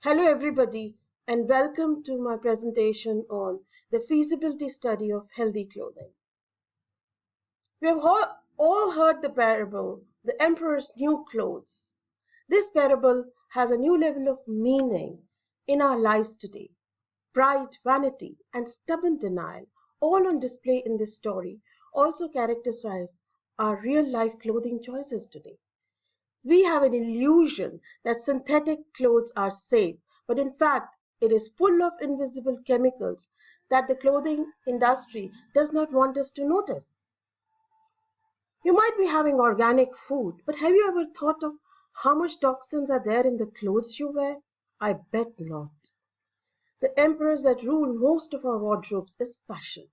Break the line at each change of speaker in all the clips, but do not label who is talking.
Hello everybody and welcome to my presentation on the feasibility study of healthy clothing. We have all heard the parable, the emperor's new clothes. This parable has a new level of meaning in our lives today. Pride, vanity, and stubborn denial, all on display in this story, also characterize our real-life clothing choices today. We have an illusion that synthetic clothes are safe, but in fact, it is full of invisible chemicals that the clothing industry does not want us to notice. You might be having organic food, but have you ever thought of how much toxins are there in the clothes you wear? I bet not. The emperors that rule most of our wardrobes is fashion.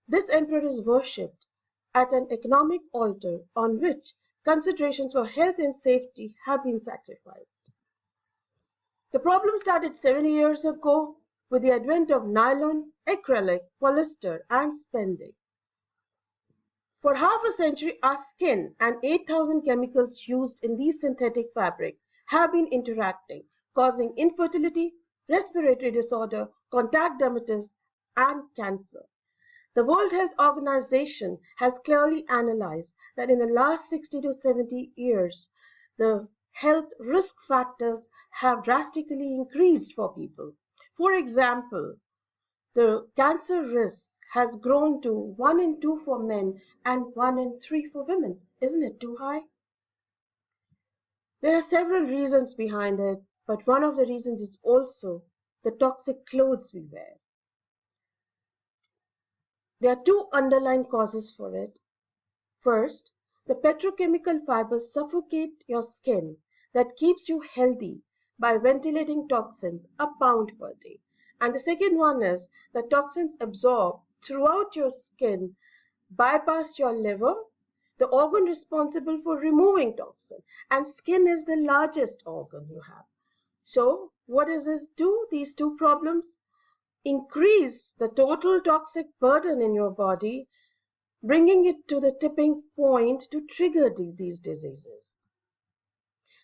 This emperor is worshipped at an economic altar on which considerations for health and safety have been sacrificed. The problem started 70 years ago with the advent of nylon, acrylic, polyester, and spandex. For half a century, our skin and 8,000 chemicals used in these synthetic fabrics have been interacting, causing infertility, respiratory disorder, contact dermatitis, and cancer. The World Health Organization has clearly analyzed that in the last 60 to 70 years, the health risk factors have drastically increased for people. For example, the cancer risk has grown to 1 in 2 for men and 1 in 3 for women. Isn't it too high? There are several reasons behind it, but one of the reasons is also the toxic clothes we wear. There are two underlying causes for it. First, the petrochemical fibers suffocate your skin that keeps you healthy by ventilating toxins a pound per day. And the second one is the toxins absorb throughout your skin, bypass your liver, the organ responsible for removing toxin. And skin is the largest organ you have. So what does this do? These two problems increase the total toxic burden in your body, bringing it to the tipping point to trigger these diseases.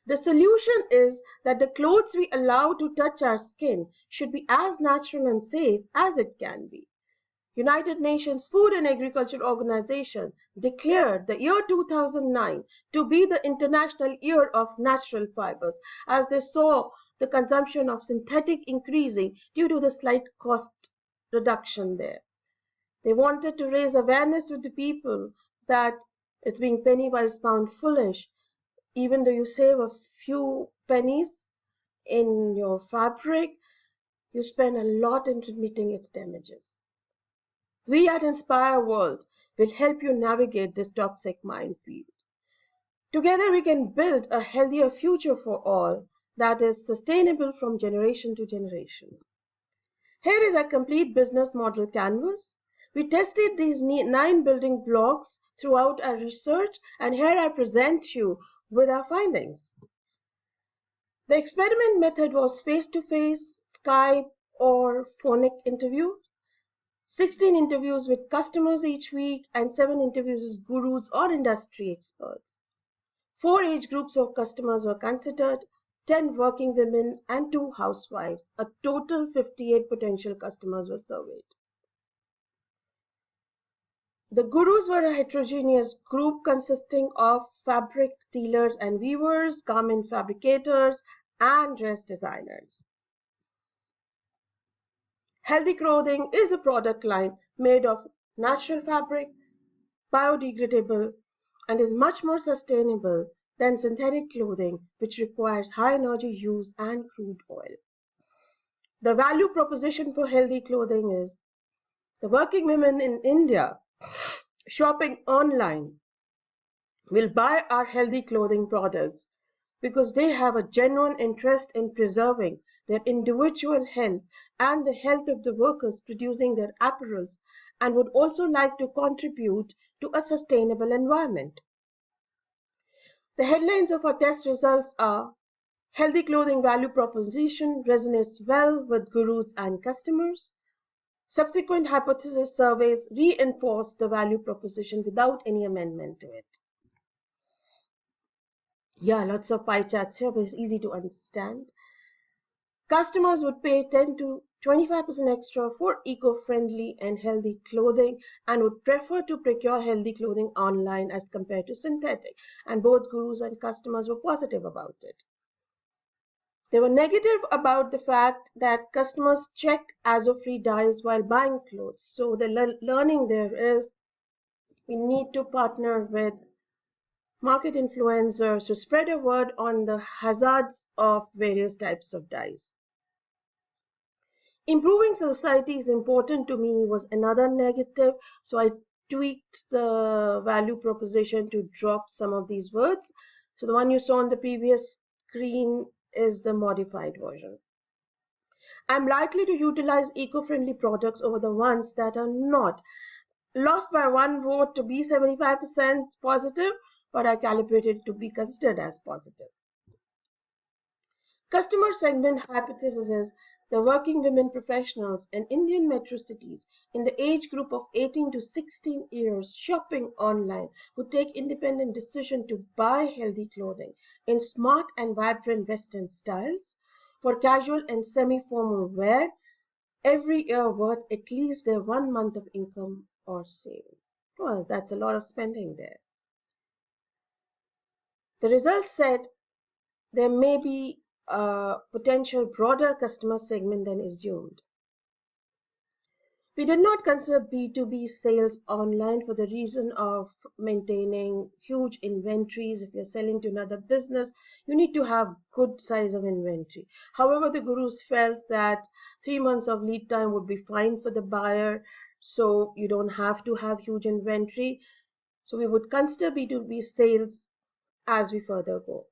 The solution is that the clothes we allow to touch our skin should be as natural and safe as it can be. United Nations Food and Agriculture Organization declared the year 2009 to be the International Year of Natural Fibers, as they saw the consumption of synthetic increasing due to the slight cost reduction there. They wanted to raise awareness with the people that it's being penny wise pound foolish. Even though you save a few pennies in your fabric, you spend a lot in meeting its damages. We at Inspire World will help you navigate this toxic minefield. Together we can build a healthier future for all that is sustainable from generation to generation. Here is a complete business model canvas. We tested these 9 building blocks throughout our research, and here I present you with our findings. The experiment method was face-to-face, Skype, or phonic interview. 16 interviews with customers each week and 7 interviews with gurus or industry experts. 4 age groups of customers were considered, 10 working women and 2 housewives. A total 58 potential customers were surveyed. The gurus were a heterogeneous group consisting of fabric dealers and weavers, garment fabricators, and dress designers. Healthy clothing is a product line made of natural fabric, biodegradable, and is much more sustainable than synthetic clothing, which requires high energy use and crude oil. The value proposition for healthy clothing is the working women in India shopping online will buy our healthy clothing products because they have a genuine interest in preserving their individual health and the health of the workers producing their apparels, and would also like to contribute to a sustainable environment. The headlines of our test results are: healthy clothing value proposition resonates well with gurus and customers. Subsequent hypothesis surveys reinforce the value proposition without any amendment to it. Yeah, lots of pie charts here, but it's easy to understand. Customers would pay 10 to 25% extra for eco-friendly and healthy clothing and would prefer to procure healthy clothing online as compared to synthetic. And both gurus and customers were positive about it. They were negative about the fact that customers check azo-free dyes while buying clothes. So the learning there is we need to partner with market influencers to spread a word on the hazards of various types of dyes. Improving society is important to me was another negative, so I tweaked the value proposition to drop some of these words. So the one you saw on the previous screen is the modified version. I'm likely to utilize eco-friendly products over the ones that are not. Lost by one vote to be 75% positive, but I calibrated to be considered as positive. Customer segment hypothesis is the working women professionals in Indian metro cities in the age group of 18 to 16 years shopping online who take independent decision to buy healthy clothing in smart and vibrant Western styles for casual and semi-formal wear every year worth at least their 1 month of income or saving. Well, that's a lot of spending there. The results said there may be a potential broader customer segment than assumed. We did not consider B2B sales online for the reason of maintaining huge inventories. If you're selling to another business, you need to have good size of inventory. However, the gurus felt that 3 months of lead time would be fine for the buyer, so you don't have to have huge inventory. So we would consider B2B sales as we further go.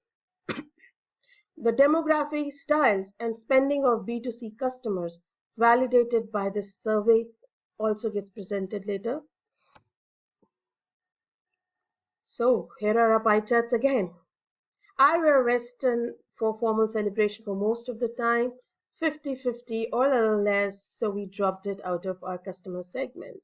The demography, styles, and spending of B2C customers validated by this survey also gets presented later. So here are our pie charts again. I wear Western for formal celebration for most of the time, 50-50 or a little less, so we dropped it out of our customer segment.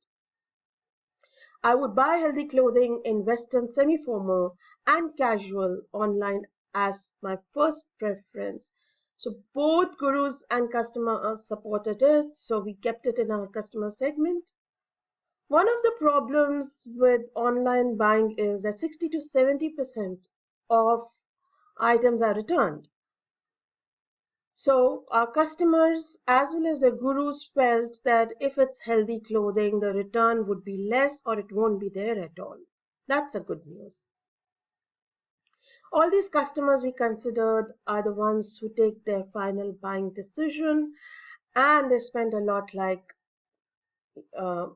I would buy healthy clothing in Western semi-formal and casual online as my first preference. So both gurus and customers supported it, so we kept it in our customer segment. One of the problems with online buying is that 60 to 70% of items are returned. So our customers as well as the gurus felt that if it's healthy clothing, the return would be less or it won't be there at all. That's a good news. All these customers we considered are the ones who take their final buying decision and they spend a lot like 1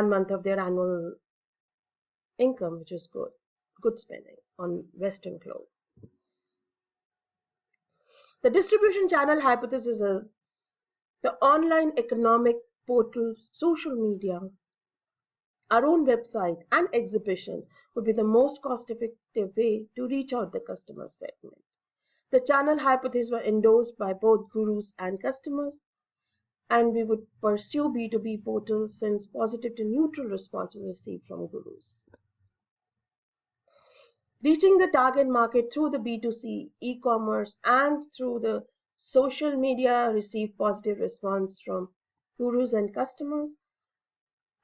month of their annual income, which is good spending on Western clothes. The distribution channel hypothesis is the online economic portals, social media, our own website, and exhibitions would be the most cost-effective way to reach out the customer segment. The channel hypotheses were endorsed by both gurus and customers, and we would pursue B2B portals since positive to neutral response was received from gurus. Reaching the target market through the B2C e-commerce and through the social media received positive response from gurus and customers.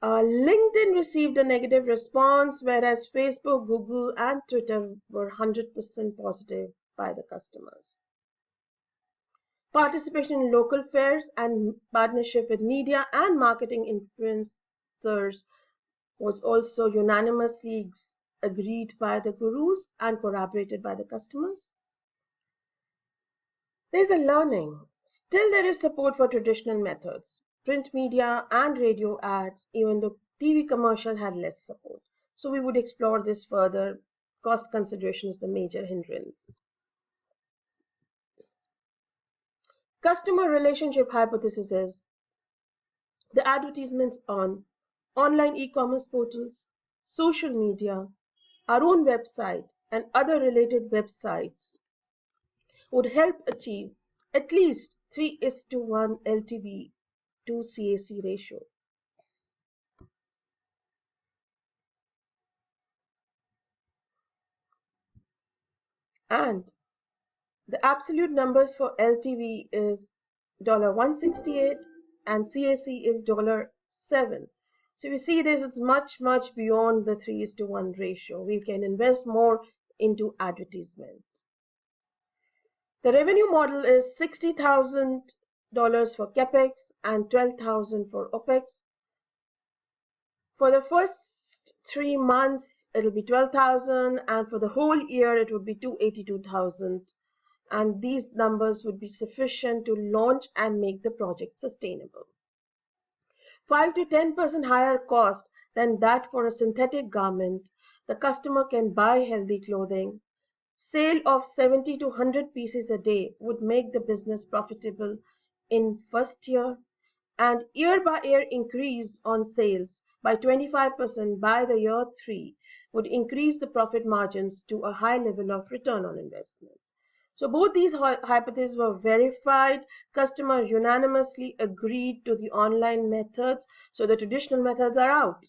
LinkedIn received a negative response, whereas Facebook, Google, and Twitter were 100% positive by the customers. Participation in local fairs and partnership with media and marketing influencers was also unanimously agreed by the gurus and corroborated by the customers. There is a learning. Still there is support for traditional methods. Print media and radio ads, even though TV commercial had less support. So we would explore this further. Cost consideration is the major hindrance. Customer relationship hypothesis is the advertisements on online e-commerce portals, social media, our own website, and other related websites would help achieve at least 3:1 LTV to CAC ratio. And The absolute numbers for LTV is $168 and CAC is $7. So you see this is much beyond the 3:1 ratio. We can invest more into advertisement. The revenue model is $60,000 for CapEx and $12,000 for OpEx. For the first 3 months, it'll be 12,000, and for the whole year, it would be 282,000. And these numbers would be sufficient to launch and make the project sustainable. 5 to 10% higher cost than that for a synthetic garment. The customer can buy healthy clothing. Sale of 70 to 100 pieces a day would make the business profitable in first year, and year-by-year increase on sales by 25% by the year 3 would increase the profit margins to a high level of return on investment. So both these hypotheses were verified. Customers unanimously agreed to the online methods, so the traditional methods are out.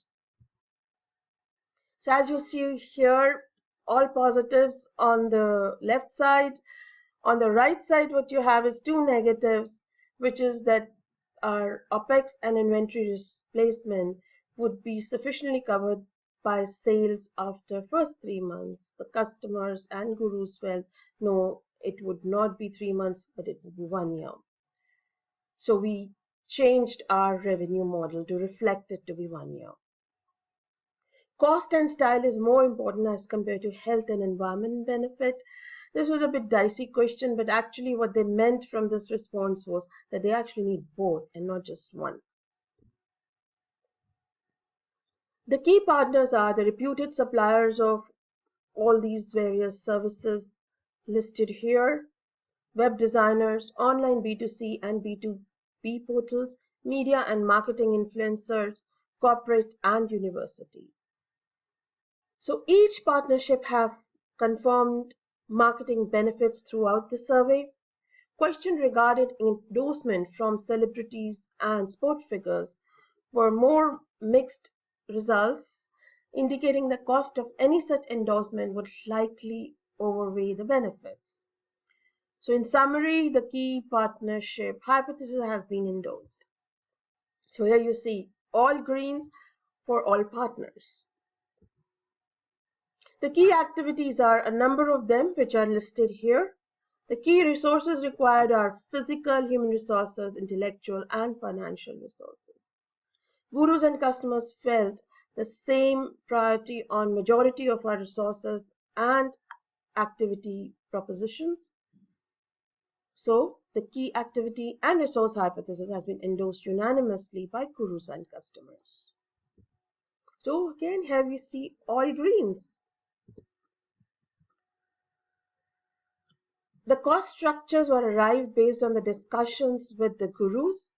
So as you see here, all positives on the left side. On the right side, what you have is two negatives, which is that our OpEx and inventory replacement would be sufficiently covered by sales after first 3 months. The customers and gurus felt, no, it would not be 3 months, but it would be 1 year. So we changed our revenue model to reflect it to be 1 year. Cost and style is more important as compared to health and environment benefit. This was a bit dicey question, but actually what they meant from this response was that they actually need both and not just one. The key partners are the reputed suppliers of all these various services listed here, web designers, online B2C and B2B portals, media and marketing influencers, corporate and universities. So each partnership have confirmed marketing benefits throughout the survey. Question regarding endorsement from celebrities and sport figures were more mixed results, indicating the cost of any such endorsement would likely outweigh the benefits. So in summary, the key partnership hypothesis has been endorsed. So here you see all greens for all partners. The key activities are a number of them which are listed here. The key resources required are physical, human resources, intellectual, and financial resources. Gurus and customers felt the same priority on majority of our resources and activity propositions. So the key activity and resource hypothesis has been endorsed unanimously by gurus and customers. So again, here we see all greens. The cost structures were arrived based on the discussions with the gurus.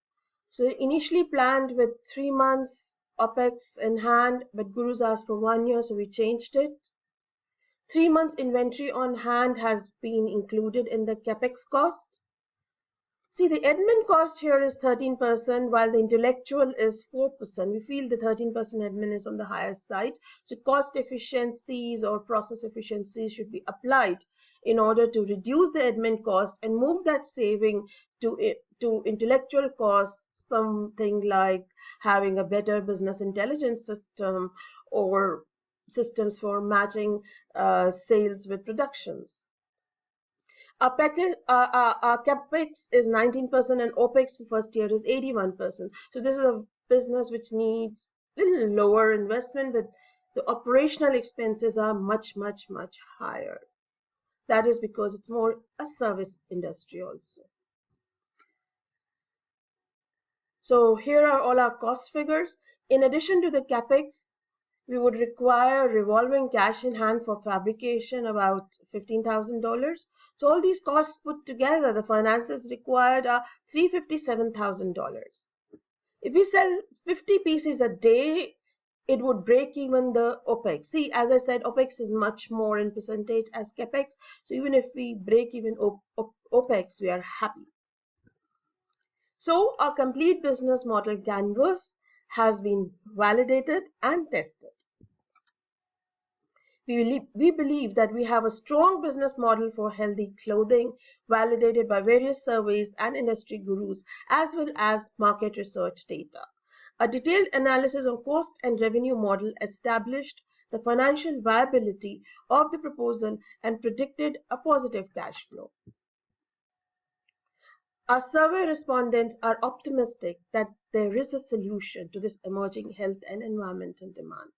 So initially planned with 3 months OpEx in hand, but gurus asked for 1 year, so we changed it. 3 months inventory on hand has been included in the CapEx cost. See, the admin cost here is 13%, while the intellectual is 4%. We feel the 13% admin is on the higher side. So cost efficiencies or process efficiencies should be applied in order to reduce the admin cost and move that saving to intellectual costs, something like having a better business intelligence system or systems for matching sales with productions. Our CapEx is 19% and OpEx for first year is 81%. So this is a business which needs a little lower investment, but the operational expenses are much higher. That is because it's more a service industry also. So here are all our cost figures. In addition to the CapEx, we would require revolving cash in hand for fabrication, about $15,000. So all these costs put together, the finances required are $357,000. If we sell 50 pieces a day, it would break even the OPEX. See, as I said, OPEX is much more in percentage as CapEx. So even if we break even OPEX, we are happy. So our complete business model canvas has been validated and tested. We believe that we have a strong business model for healthy clothing, validated by various surveys and industry gurus, as well as market research data. A detailed analysis on cost and revenue model established the financial viability of the proposal and predicted a positive cash flow. Our survey respondents are optimistic that there is a solution to this emerging health and environmental demand.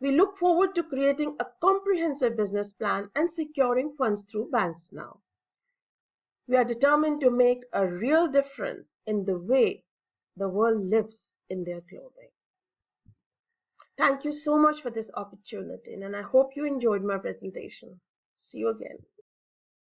We look forward to creating a comprehensive business plan and securing funds through banks now. We are determined to make a real difference in the way the world lives in their clothing. Thank you so much for this opportunity, and I hope you enjoyed my presentation. See you again.